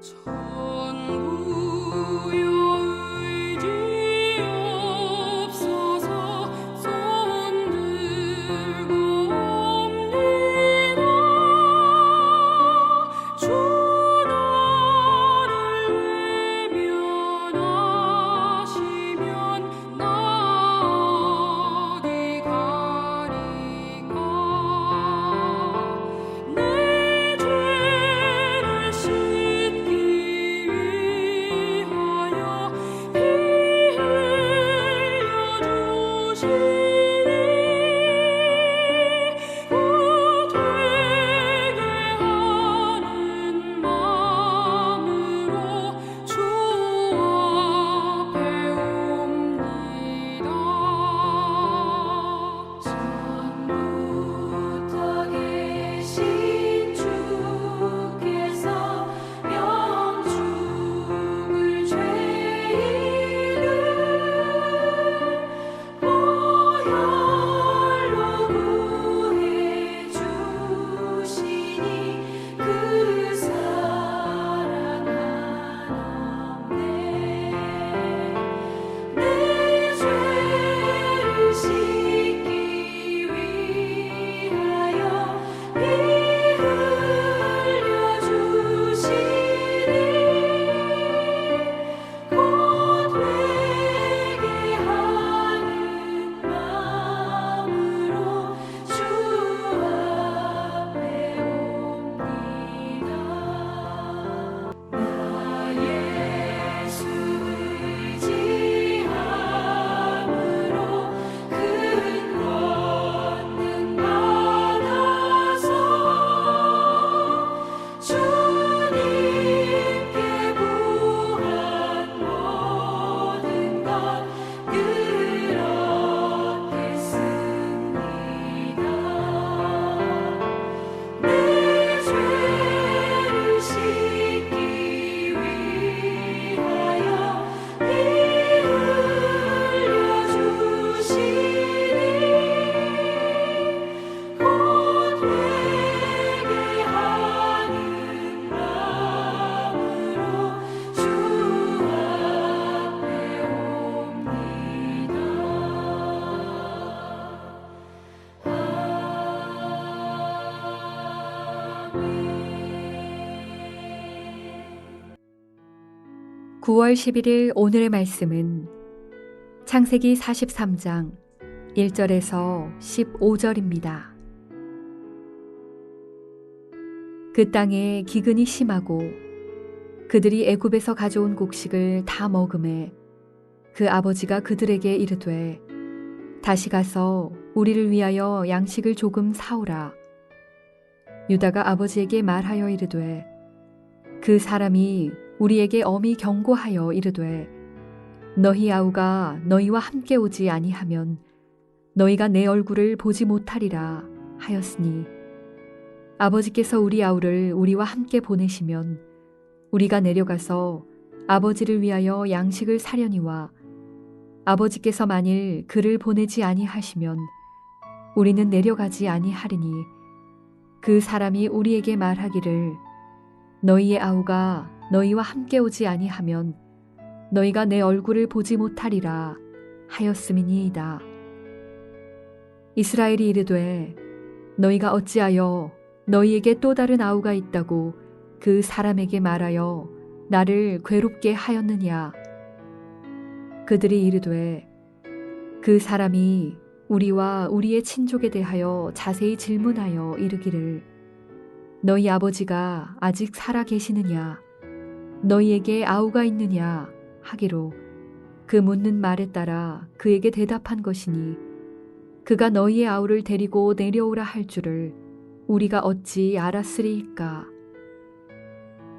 전부여 의지옵소서. 손들고 옵니다. 주 나를 외면하시면 나 어디 가리까. 내 죄를 씻기 위하여 피 흘려 주시니 구되게 하는 마음으로 주 앞에 옵니다. 산부터 계신 주께서 영죽을 죄인을 보혈로 구해 주시니 그 사랑 한없네. 내 죄를 씻기 위하여 피 흘려 주시니 곧되게 하는 마음으로 주 앞에 옵니다. 나 예수 의지함으로 큰 권능 받아서 주님께 구한 모든 것 그렇겠습니다. 내 죄를 씻기 위하여 피 흘려 주시니 곧되게 하는 마음으로 주 앞에 옵니다. 아멘. 9월 11일 오늘의 말씀은 창세기 43장 1절에서 15절입니다. 그 땅에 기근이 심하고 그들이 애굽에서 가져온 곡식을 다 먹음에 그 아버지가 그들에게 이르되 다시 가서 우리를 위하여 양식을 조금 사오라. 유다가 아버지에게 말하여 이르되 그 사람이 우리에게 엄히 경고하여 이르되 너희 아우가 너희와 함께 오지 아니하면 너희가 내 얼굴을 보지 못하리라 하였으니 아버지께서 우리 아우를 우리와 함께 보내시면 우리가 내려가서 아버지를 위하여 양식을 사려니와 아버지께서 만일 그를 보내지 아니하시면 우리는 내려가지 아니하리니 그 사람이 우리에게 말하기를 너희의 아우가 너희와 함께 오지 아니하면 너희가 내 얼굴을 보지 못하리라 하였음이니이다. 이스라엘이 이르되 너희가 어찌하여 너희에게 또 다른 아우가 있다고 그 사람에게 말하여 나를 괴롭게 하였느냐. 그들이 이르되 그 사람이 우리와 우리의 친족에 대하여 자세히 질문하여 이르기를 너희 아버지가 아직 살아 계시느냐 너희에게 아우가 있느냐 하기로 그 묻는 말에 따라 그에게 대답한 것이니 그가 너희의 아우를 데리고 내려오라 할 줄을 우리가 어찌 알았으리이까.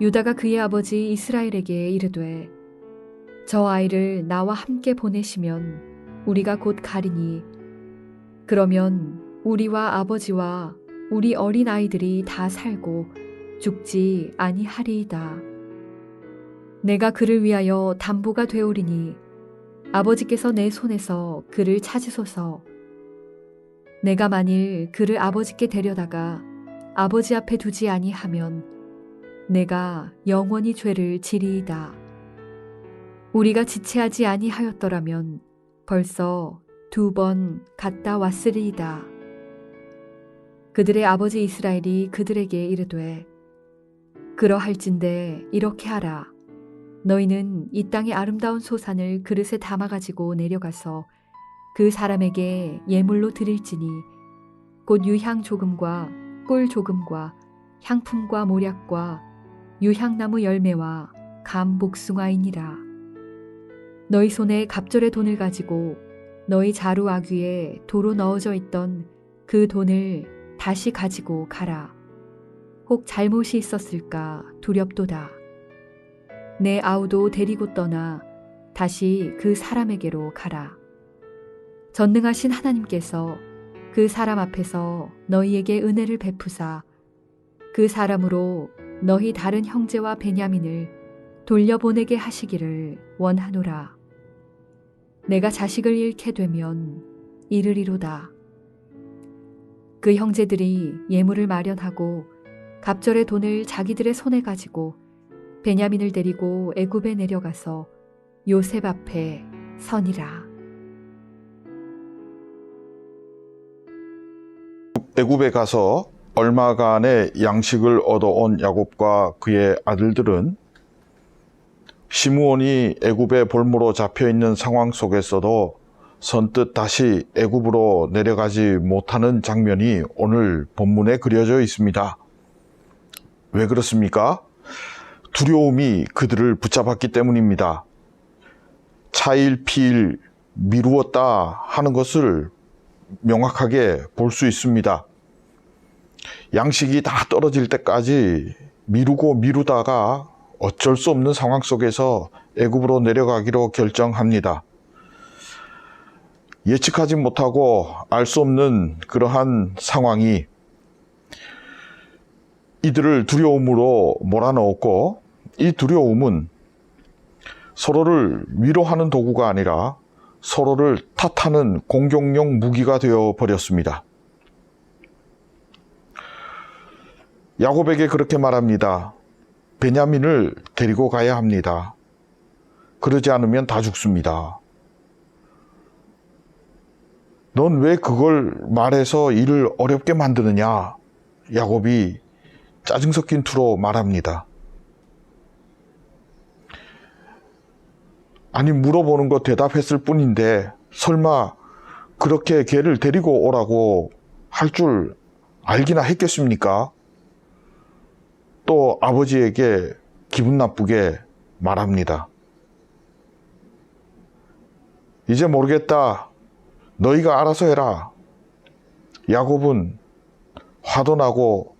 유다가 그의 아버지 이스라엘에게 이르되 저 아이를 나와 함께 보내시면 우리가 곧 가리니 그러면 우리와 아버지와 우리 어린 아이들이 다 살고 죽지 아니하리이다. 내가 그를 위하여 담보가 되오리니 아버지께서 내 손에서 그를 찾으소서. 내가 만일 그를 아버지께 데려다가 아버지 앞에 두지 아니하면 내가 영원히 죄를 지리이다. 우리가 지체하지 아니하였더라면 벌써 2번 갔다 왔으리이다. 그들의 아버지 이스라엘이 그들에게 이르되 그러할진대 이렇게 하라. 너희는 이 땅의 아름다운 소산을 그릇에 담아가지고 내려가서 그 사람에게 예물로 드릴지니 곧 유향 조금과 꿀 조금과 향품과 모략과 유향나무 열매와 감 복숭아이니라. 너희 손에 갑절의 돈을 가지고 너희 자루 아귀에 도로 넣어져 있던 그 돈을 다시 가지고 가라. 혹 잘못이 있었을까 두렵도다. 내 아우도 데리고 떠나 다시 그 사람에게로 가라. 전능하신 하나님께서 그 사람 앞에서 너희에게 은혜를 베푸사 그 사람으로 너희 다른 형제와 베냐민을 돌려보내게 하시기를 원하노라. 내가 자식을 잃게 되면 이르리로다. 그 형제들이 예물을 마련하고 갑절의 돈을 자기들의 손에 가지고 베냐민을 데리고 애굽에 내려가서 요셉 앞에 서니라. 애굽에 가서 얼마간의 양식을 얻어온 야곱과 그의 아들들은 시므온이 애굽의 볼모로 잡혀있는 상황 속에서도 선뜻 다시 애굽으로 내려가지 못하는 장면이 오늘 본문에 그려져 있습니다. 왜 그렇습니까? 두려움이 그들을 붙잡았기 때문입니다. 차일피일 미루었다 하는 것을 명확하게 볼 수 있습니다. 양식이 다 떨어질 때까지 미루고 미루다가 어쩔 수 없는 상황 속에서 애굽으로 내려가기로 결정합니다. 예측하지 못하고 알 수 없는 그러한 상황이 이들을 두려움으로 몰아넣었고, 이 두려움은 서로를 위로하는 도구가 아니라 서로를 탓하는 공격용 무기가 되어 버렸습니다. 야곱에게 그렇게 말합니다. 베냐민을 데리고 가야 합니다. 그러지 않으면 다 죽습니다. 넌 왜 그걸 말해서 일을 어렵게 만드느냐? 야곱이 짜증 섞인 투로 말합니다. 아니, 물어보는 거 대답했을 뿐인데 설마 그렇게 걔를 데리고 오라고 할 줄 알기나 했겠습니까? 또 아버지에게 기분 나쁘게 말합니다. 이제 모르겠다. 너희가 알아서 해라. 야곱은 화도 나고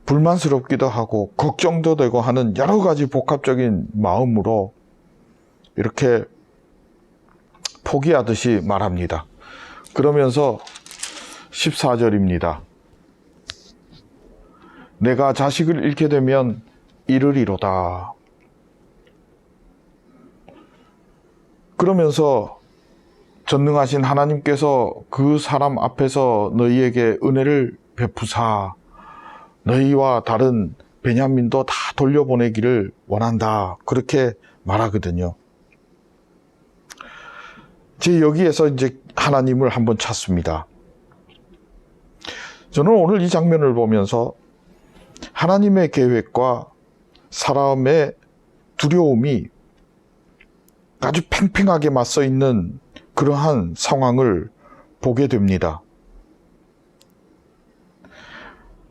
불만스럽기도 하고 걱정도 되고 하는 여러 가지 복합적인 마음으로 이렇게 포기하듯이 말합니다. 그러면서 14절입니다. 내가 자식을 잃게 되면 이르리로다. 그러면서 전능하신 하나님께서 그 사람 앞에서 너희에게 은혜를 베푸사 너희와 다른 베냐민도 다 돌려보내기를 원한다. 그렇게 말하거든요. 제 여기에서 이제 하나님을 한번 찾습니다. 저는 오늘 이 장면을 보면서 하나님의 계획과 사람의 두려움이 아주 팽팽하게 맞서 있는 그러한 상황을 보게 됩니다.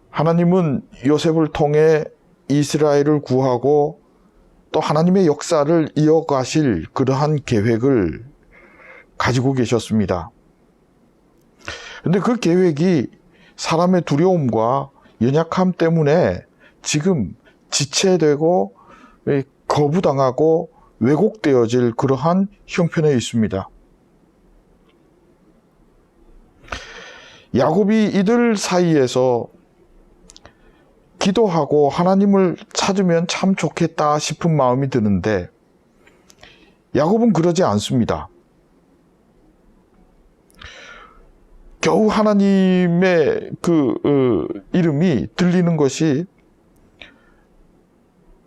하나님은 요셉을 통해 이스라엘을 구하고 또 하나님의 역사를 이어가실 그러한 계획을 가지고 계셨습니다. 그런데 그 계획이 사람의 두려움과 연약함 때문에 지금 지체되고 거부당하고 왜곡되어질 그러한 형편에 있습니다. 야곱이 이들 사이에서 기도하고 하나님을 찾으면 참 좋겠다 싶은 마음이 드는데 야곱은 그러지 않습니다. 겨우 하나님의 이름이 들리는 것이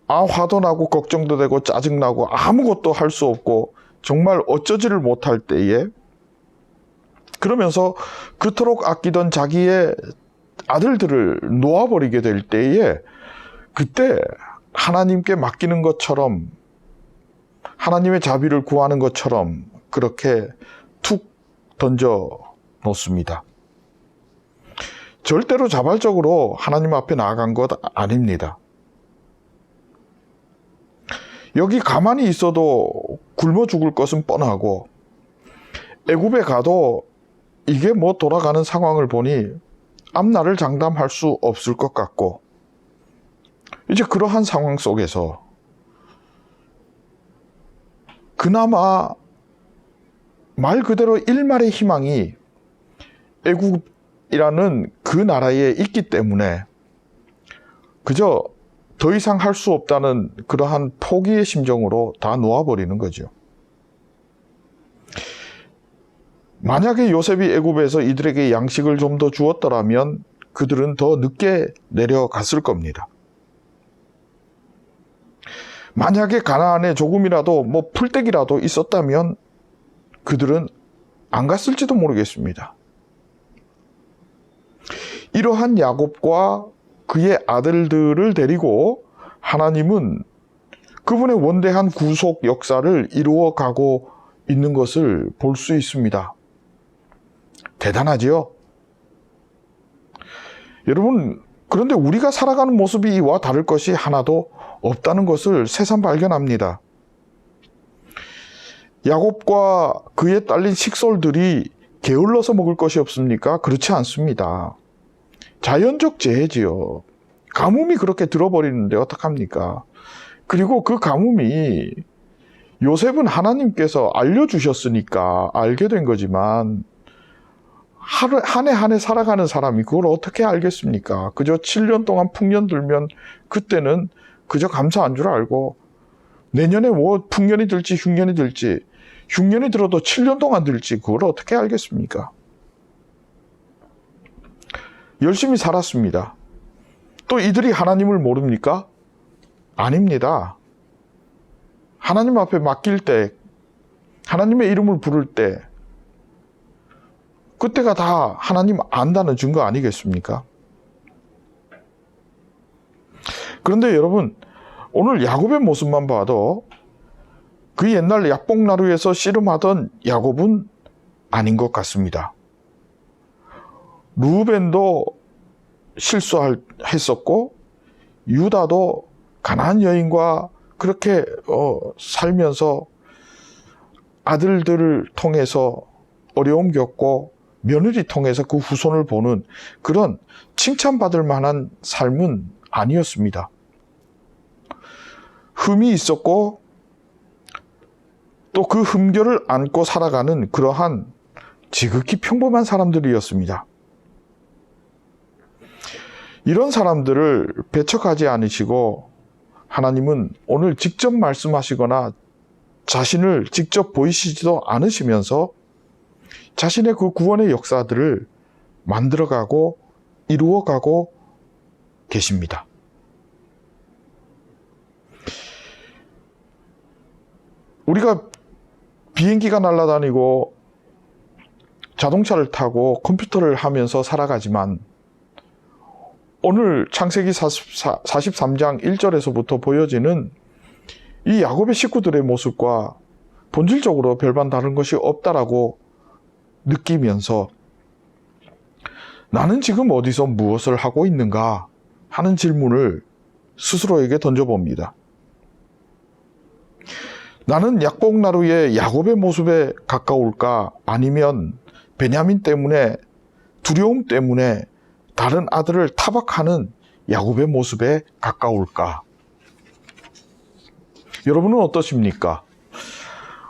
화도 나고 걱정도 되고 짜증나고 아무것도 할 수 없고 정말 어쩌지를 못할 때에, 그러면서 그토록 아끼던 자기의 아들들을 놓아버리게 될 때에, 그때 하나님께 맡기는 것처럼, 하나님의 자비를 구하는 것처럼 그렇게 툭 던져 놓습니다. 절대로 자발적으로 하나님 앞에 나아간 것 아닙니다. 여기 가만히 있어도 굶어 죽을 것은 뻔하고, 애굽에 가도 이게 뭐 돌아가는 상황을 보니 앞날을 장담할 수 없을 것 같고, 이제 그러한 상황 속에서 그나마 말 그대로 일말의 희망이 애굽이라는 그 나라에 있기 때문에 그저 더 이상 할 수 없다는 그러한 포기의 심정으로 다 놓아버리는 거죠. 만약에 요셉이 애굽에서 이들에게 양식을 좀 더 주었더라면 그들은 더 늦게 내려갔을 겁니다. 만약에 가나안에 조금이라도 뭐 풀떼기라도 있었다면 그들은 안 갔을지도 모르겠습니다. 이러한 야곱과 그의 아들들을 데리고 하나님은 그분의 원대한 구속 역사를 이루어 가고 있는 것을 볼 수 있습니다. 대단하지요? 여러분, 그런데 우리가 살아가는 모습이 이와 다를 것이 하나도 없다는 것을 새삼 발견합니다. 야곱과 그의 딸린 식솔들이 게을러서 먹을 것이 없습니까? 그렇지 않습니다. 자연적 재해지요. 가뭄이 그렇게 들어버리는데 어떡합니까? 그리고 그 가뭄이 요셉은 하나님께서 알려주셨으니까 알게 된 거지만 한 해 한 해 살아가는 사람이 그걸 어떻게 알겠습니까? 그저 7년 동안 풍년 들면 그때는 그저 감사한 줄 알고, 내년에 뭐 풍년이 들지 흉년이 들지, 흉년이 들어도 7년 동안 들지 그걸 어떻게 알겠습니까? 열심히 살았습니다. 또 이들이 하나님을 모릅니까? 아닙니다. 하나님 앞에 맡길 때, 하나님의 이름을 부를 때, 그때가 다 하나님 안다는 증거 아니겠습니까? 그런데 여러분, 오늘 야곱의 모습만 봐도 그 옛날 약봉나루에서 씨름하던 야곱은 아닌 것 같습니다. 루벤도 실수했었고, 유다도 가나안 여인과 그렇게 살면서 아들들을 통해서 어려움 겪고 며느리 통해서 그 후손을 보는 그런 칭찬받을 만한 삶은 아니었습니다. 흠이 있었고 또 그 흠결을 안고 살아가는 그러한 지극히 평범한 사람들이었습니다. 이런 사람들을 배척하지 않으시고 하나님은 오늘 직접 말씀하시거나 자신을 직접 보이시지도 않으시면서 자신의 그 구원의 역사들을 만들어가고 이루어가고 계십니다. 우리가 비행기가 날아다니고 자동차를 타고 컴퓨터를 하면서 살아가지만 오늘 창세기 43장 1절에서부터 보여지는 이 야곱의 식구들의 모습과 본질적으로 별반 다른 것이 없다라고 느끼면서 나는 지금 어디서 무엇을 하고 있는가 하는 질문을 스스로에게 던져봅니다. 나는 약봉나루의 야곱의 모습에 가까울까? 아니면 베냐민 때문에, 두려움 때문에 다른 아들을 타박하는 야곱의 모습에 가까울까? 여러분은 어떠십니까?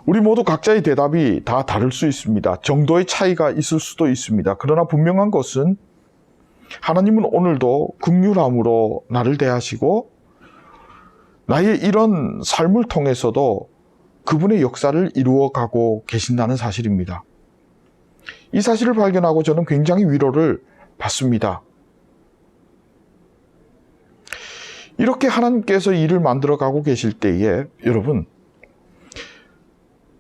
우리 모두 각자의 대답이 다 다를 수 있습니다. 정도의 차이가 있을 수도 있습니다. 그러나 분명한 것은 하나님은 오늘도 긍휼함으로 나를 대하시고 나의 이런 삶을 통해서도 그분의 역사를 이루어가고 계신다는 사실입니다. 이 사실을 발견하고 저는 굉장히 위로를 받습니다. 이렇게 하나님께서 일을 만들어 가고 계실 때에 여러분,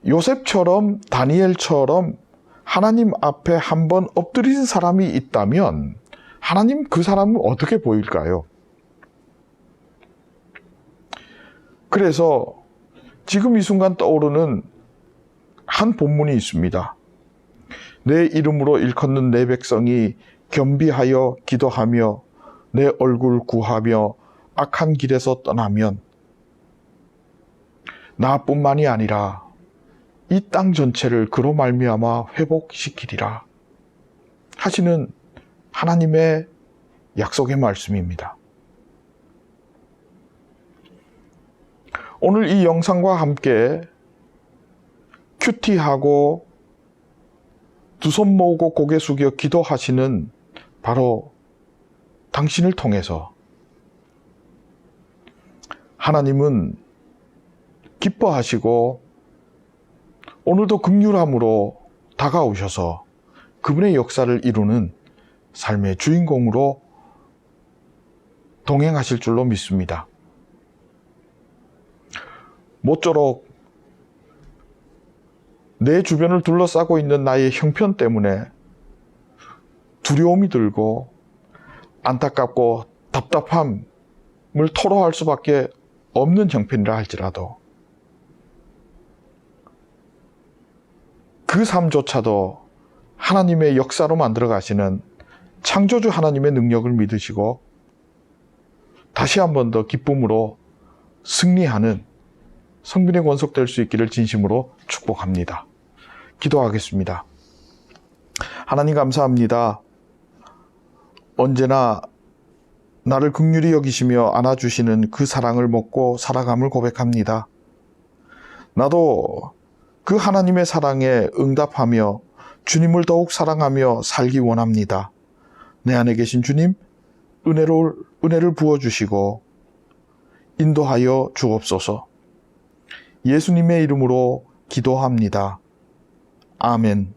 요셉처럼 다니엘처럼 하나님 앞에 한번 엎드린 사람이 있다면 하나님 그 사람은 어떻게 보일까요? 그래서 지금 이 순간 떠오르는 한 본문이 있습니다. 내 이름으로 일컫는 내 백성이 겸비하여 기도하며 내 얼굴 구하며 악한 길에서 떠나면 나뿐만이 아니라 이 땅 전체를 그로 말미암아 회복시키리라 하시는 하나님의 약속의 말씀입니다. 오늘 이 영상과 함께 큐티하고 두 손 모으고 고개 숙여 기도하시는 바로 당신을 통해서 하나님은 기뻐하시고 오늘도 긍휼함으로 다가오셔서 그분의 역사를 이루는 삶의 주인공으로 동행하실 줄로 믿습니다. 모쪼록 내 주변을 둘러싸고 있는 나의 형편 때문에 두려움이 들고 안타깝고 답답함을 토로할 수밖에 없는 형편이라 할지라도 그 삶조차도 하나님의 역사로 만들어 가시는 창조주 하나님의 능력을 믿으시고 다시 한 번 더 기쁨으로 승리하는 성빈의 권속될 수 있기를 진심으로 축복합니다. 기도하겠습니다. 하나님 감사합니다. 언제나 나를 긍휼히 여기시며 안아주시는 그 사랑을 먹고 살아감을 고백합니다. 나도 그 하나님의 사랑에 응답하며 주님을 더욱 사랑하며 살기 원합니다. 내 안에 계신 주님, 은혜를 부어주시고 인도하여 주옵소서. 예수님의 이름으로 기도합니다. 아멘.